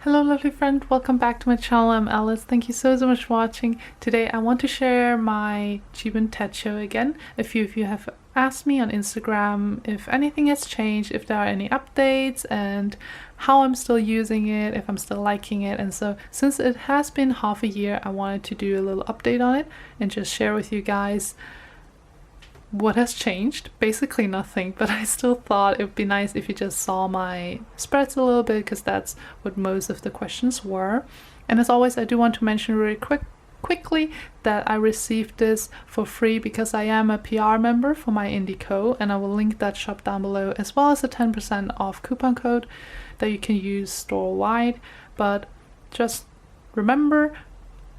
Hello lovely friend, welcome back to my channel. I'm Alice. Thank you so much for watching. Today I want to share my Jibun Techo again. A few of you have asked me on Instagram if anything has changed, if there are any updates, and how I'm still using it, if I'm still liking it. And so since it has been half a year, I wanted to do a little update on it and just share with you guys what has changed. Basically nothing, but I still thought it would be nice if you just saw my spreads a little bit, because that's what most of the questions were. And as always, I do want to mention really quickly that I received this for free because I am a PR member for my Indico, and I will link that shop down below, as well as a 10% off coupon code that you can use store-wide. But just remember,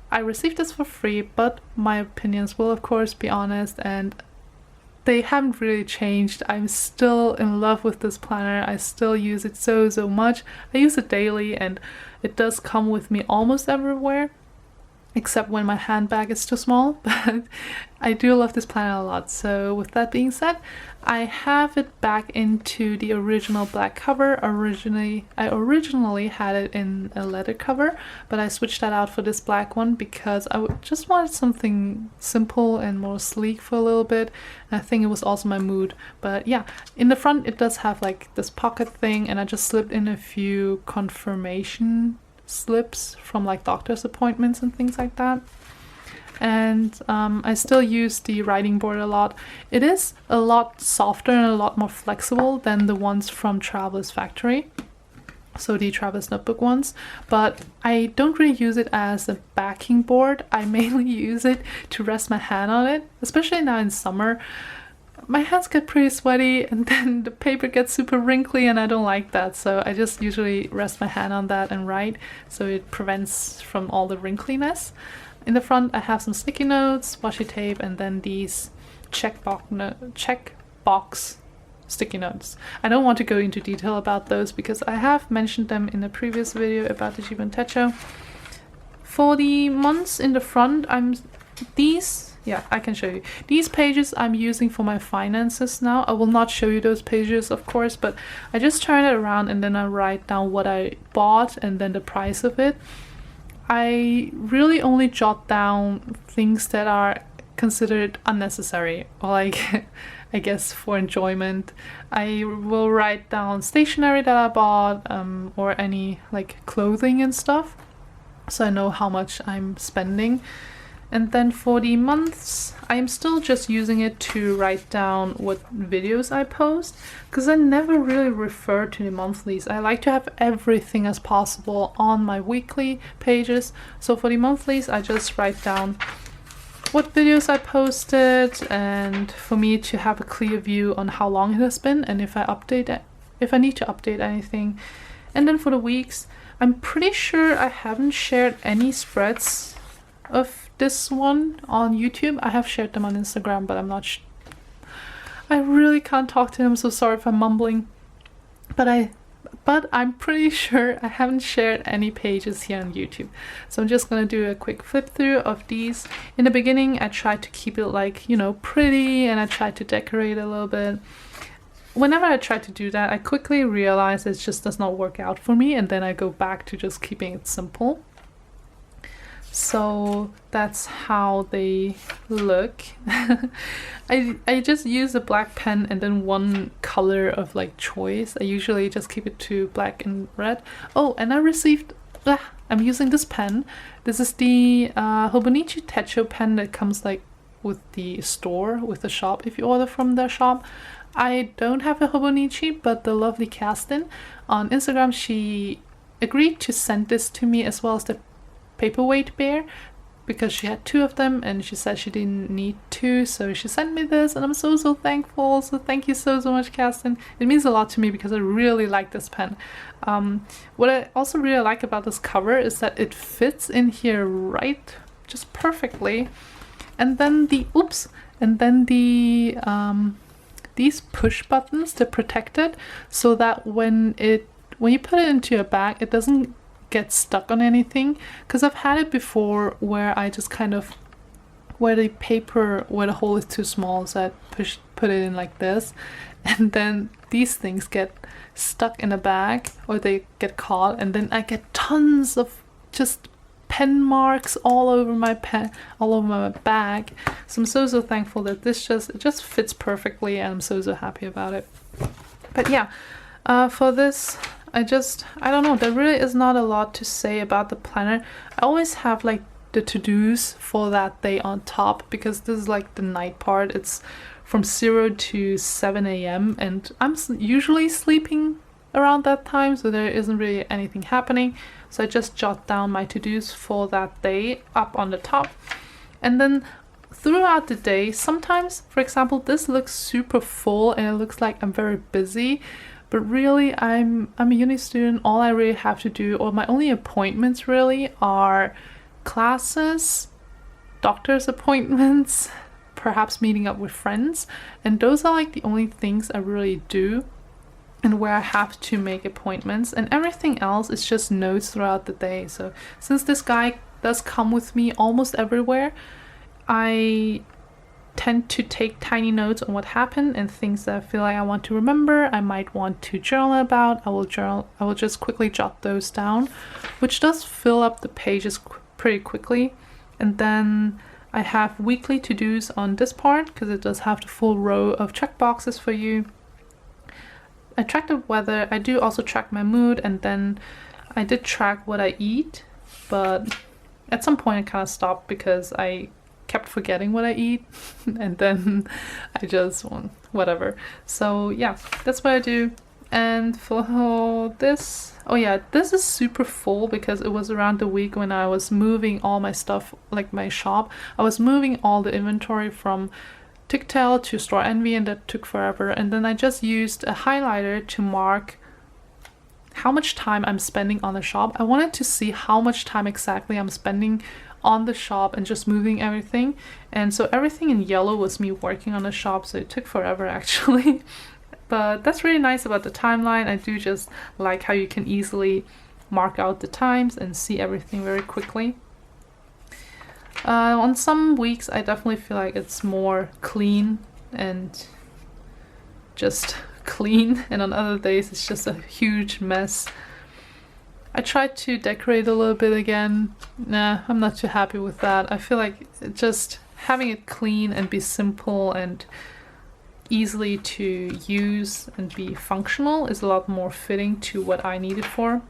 I received this for free, but my opinions will of course be honest, and they haven't really changed. I'm still in love with this planner. I still use it so much. I use it daily and it does come with me almost everywhere, except when my handbag is too small. But I do love this planner a lot. So with that being said, I have it back into the original black cover. I originally had it in a leather cover, but I switched that out for this black one because I just wanted something simple and more sleek for a little bit. And I think it was also my mood. But yeah, in the front it does have like this pocket thing, and I just slipped in a few confirmation slips from like doctor's appointments and things like that. And I still use the writing board a lot. It is a lot softer and a lot more flexible than the ones from Traveler's Factory, so the Traveler's Notebook ones, but I don't really use it as a backing board. I mainly use it to rest my hand on it, especially now in summer. My hands get pretty sweaty and then the paper gets super wrinkly, and I don't like that, so I just usually rest my hand on that and write, so it prevents from all the wrinkliness. In the front I have some sticky notes, washi tape, and then these check box sticky notes. I don't want to go into detail about those because I have mentioned them in a previous video about the Jibun Techo. For the months in the front, I can show you. These pages I'm using for my finances now. I will not show you those pages, of course, but I just turn it around and then I write down what I bought and then the price of it. I really only jot down things that are considered unnecessary, or like I guess for enjoyment. I will write down stationery that I bought, or any like clothing and stuff, so I know how much I'm spending. And then for the months, I'm still just using it to write down what videos I post, because I never really refer to the monthlies. I like to have everything as possible on my weekly pages. So for the monthlies, I just write down what videos I posted, and for me to have a clear view on how long it has been and if I need to update anything. And then for the weeks, I'm pretty sure I haven't shared any spreads of this one on YouTube. I have shared them on Instagram, but I'm not I really can't talk to them, so sorry if I'm mumbling. But I'm pretty sure I haven't shared any pages here on YouTube. So I'm just gonna do a quick flip through of these. In the beginning, I tried to keep it like, you know, pretty, and I tried to decorate a little bit. Whenever I try to do that, I quickly realize it just does not work out for me, and then I go back to just keeping it simple. So that's how they look. I just use a black pen and then one color of like choice. I usually just keep it to black and red. Oh, and I received, I'm using this pen. This is the Hobonichi Techo pen that comes like with the store, with the shop, if you order from their shop. I don't have a Hobonichi, but the lovely Castin on Instagram, she agreed to send this to me, as well as the Paperweight Bear, because she had two of them and she said she didn't need two, so she sent me this, and I'm so thankful. So thank you so much, Castin. It means a lot to me because I really like this pen. What I also really like about this cover is that it fits in here right just perfectly, and then these push buttons, they're protected so that when you put it into your bag, it doesn't get stuck on anything, because I've had it before where I just kind of where the hole is too small, so I put it in like this, and then these things get stuck in a bag, or they get caught, and then I get tons of just pen marks all over my bag. So I'm so thankful that it just fits perfectly, and I'm so happy about it. But yeah, for this, I don't know, there really is not a lot to say about the planner. I always have like the to-dos for that day on top, because this is like the night part. It's from 0 to 7 a.m. and I'm usually sleeping around that time, so there isn't really anything happening. So I just jot down my to-dos for that day up on the top. And then throughout the day, sometimes, for example, this looks super full and it looks like I'm very busy, but really I'm a uni student. All I really have to do, or my only appointments really, are classes, doctor's appointments, perhaps meeting up with friends, and those are like the only things I really do and where I have to make appointments, and everything else is just notes throughout the day. So since this guy does come with me almost everywhere, I tend to take tiny notes on what happened and things that I feel like I want to remember, I might want to journal about. I will just quickly jot those down, which does fill up the pages pretty quickly. And then I have weekly to-dos on this part, because it does have the full row of checkboxes for you. I track the weather. I do also track my mood, and then I did track what I eat, but at some point I kind of stopped because I kept forgetting what I eat and then I just whatever. So yeah, that's what I do. And for this, oh yeah, this is super full because it was around the week when I was moving all my stuff, like my shop. I was moving all the inventory from Tictail to Store Envy, and that took forever. And then I just used a highlighter to mark how much time I'm spending on the shop. I wanted to see how much time exactly I'm spending on the shop and just moving everything. And so everything in yellow was me working on the shop, so it took forever actually. But that's really nice about the timeline. I do just like how you can easily mark out the times and see everything very quickly. On some weeks I definitely feel like it's more clean and just clean, and on other days it's just a huge mess. I tried to decorate a little bit again. Nah, I'm not too happy with that. I feel like just having it clean and be simple and easily to use and be functional is a lot more fitting to what I need it for.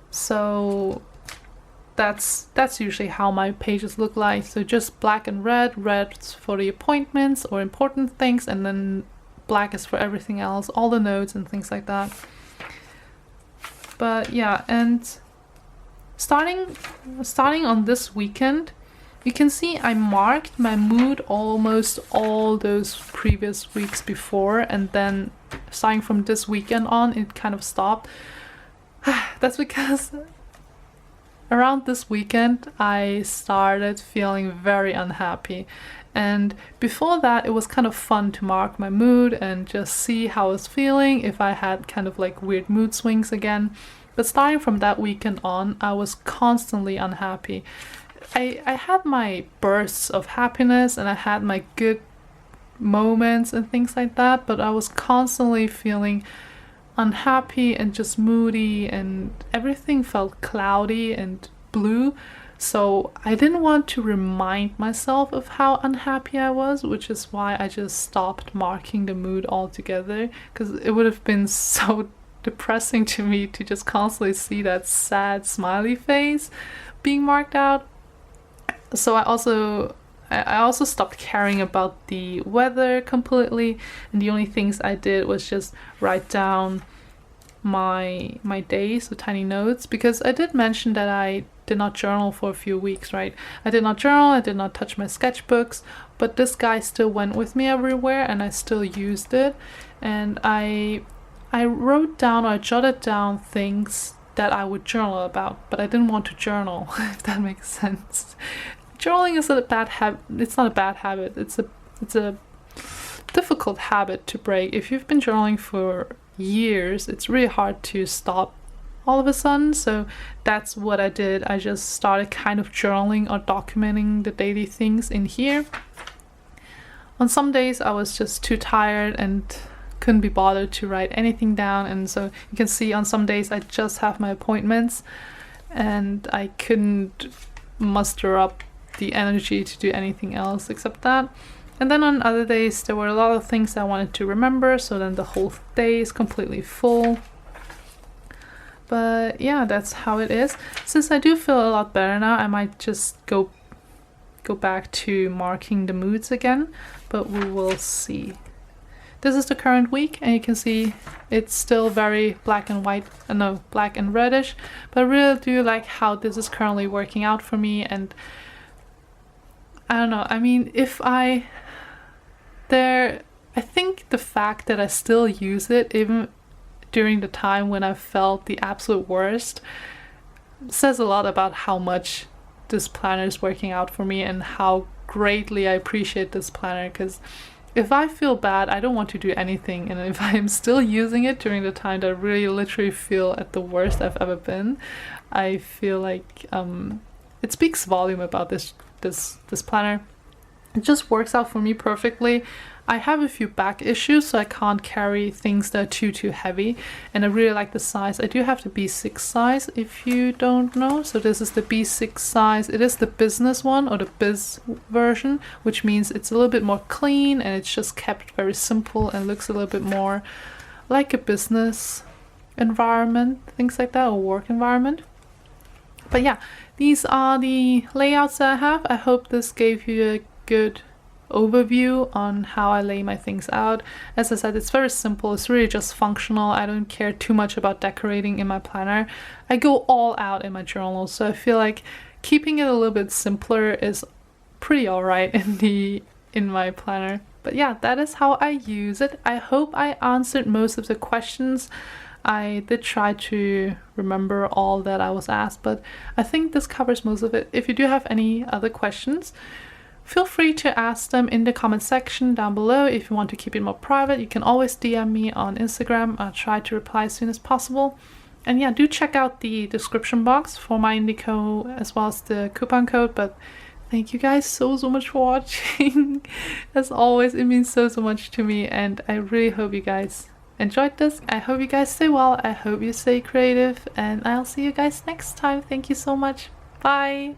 So that's usually how my pages look like. So just black and red. Red's for the appointments or important things, and then black is for everything else, all the notes and things like that. But yeah, and starting on this weekend, you can see I marked my mood almost all those previous weeks before, and then starting from this weekend on, it kind of stopped. That's because around this weekend, I started feeling very unhappy. And before that, it was kind of fun to mark my mood and just see how I was feeling, if I had kind of like weird mood swings again. But starting from that weekend on, I was constantly unhappy. I had my bursts of happiness and I had my good moments and things like that, but I was constantly feeling unhappy and just moody, and everything felt cloudy and blue. So I didn't want to remind myself of how unhappy I was, which is why I just stopped marking the mood altogether, because it would have been so depressing to me to just constantly see that sad smiley face being marked out. So I also stopped caring about the weather completely, and the only things I did was just write down my days with tiny notes, because I did mention that I did not journal for a few weeks, right? I did not journal, I did not touch my sketchbooks, but this guy still went with me everywhere and I still used it. And I wrote down, or I jotted down things that I would journal about, but I didn't want to journal, if that makes sense. Journaling is a bad habit. It's not a bad habit. It's a difficult habit to break. If you've been journaling for years, it's really hard to stop all of a sudden. So that's what I did. I just started kind of journaling or documenting the daily things in here. On some days I was just too tired and couldn't be bothered to write anything down, and so you can see on some days I just have my appointments and I couldn't muster up the energy to do anything else except that. And then on other days there were a lot of things I wanted to remember, so then the whole day is completely full. But yeah, that's how it is. Since I do feel a lot better now, I might just go back to marking the moods again, but we will see. This is the current week, and you can see it's still very black and white, no, black and reddish, but I really do like how this is currently working out for me. And I don't know, I mean, I think the fact that I still use it even during the time when I felt the absolute worst says a lot about how much this planner is working out for me and how greatly I appreciate this planner. Because if I feel bad, I don't want to do anything, and if I am still using it during the time that I really literally feel at the worst I've ever been, I feel like it speaks volume about this planner. It just works out for me perfectly. I have a few back issues, so I can't carry things that are too heavy, and I really like the size. I do have the B6 size, if you don't know. So this is the B6 size. It is the business one, or the biz version, which means it's a little bit more clean and it's just kept very simple and looks a little bit more like a business environment, things like that, or work environment. But yeah, these are the layouts that I have. I hope this gave you a good overview on how I lay my things out. As I said, it's very simple. It's really just functional. I don't care too much about decorating in my planner. I go all out in my journal, so I feel like keeping it a little bit simpler is pretty alright in my planner. But yeah, that is how I use it. I hope I answered most of the questions. I did try to remember all that I was asked, but I think this covers most of it. If you do have any other questions, feel free to ask them in the comment section down below. If you want to keep it more private, you can always DM me on Instagram. I'll try to reply as soon as possible. And yeah, do check out the description box for my Indico as well as the coupon code. But thank you guys so much for watching. As always, it means so much to me, and I really hope you guys enjoyed this. I hope you guys stay well. I hope you stay creative, and I'll see you guys next time. Thank you so much. Bye.